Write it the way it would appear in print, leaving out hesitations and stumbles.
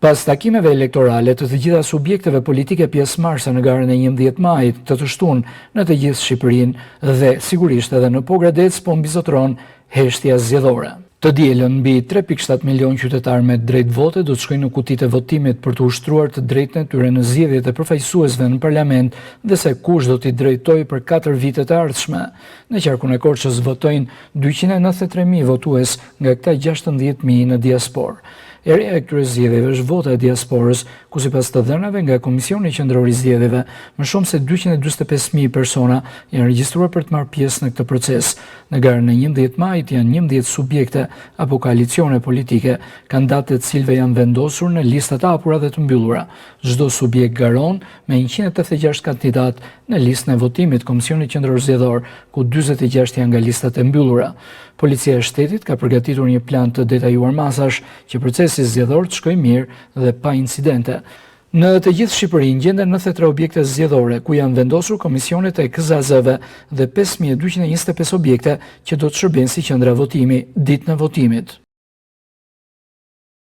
Pas takimeve elektorale të gjitha subjekteve politike pjesëmarrëse në garën e 11 majit të shtunë në të gjithë Shqipërinë dhe sigurisht edhe në Pogradec po mbizotron heshtja zgjedhore. Të dielën mbi 3.7 milion qytetarë me drejt vote do të shkojnë në kutitë e votimit për të ushtruar të drejtën e tyre në zgjedhjet e përfaqësuesve në parlament dhe se kush do t'i drejtojë për 4 vite të ardhshme. Në qarkun e Korçës votojnë 293.000 votues nga këta 16.000 në diasporë. Erja e këtyre zgjedhjeve është vota e diasporës, ku sipas të dhënave nga Komisioni Qendror i Zgjedhjeve, më shumë se 245.000 persona janë regjistruar për të marrë pjesë në këtë proces. Në garën e 11 majit janë 11 subjekte apo koalicione politike, kandidatë të cilëve janë vendosur në listat e hapura dhe të mbyllura. Çdo subjekt garon me 186 kandidat në listën e votimit Komisioni Qendror Zgjedhor, ku 46 janë nga listat e mbyllura. Policia e shtetit ka përgatitur një plan të detajuar masash që procesi zgjedhor të shkojë mirë dhe pa incidente. Në të gjithë Shqipërinë gjenden 93 objekte zgjedhore ku janë vendosur komisionet e KZZ-ve dhe 5.225 objekte që do të shërbejnë si qendra votimi ditën e votimit.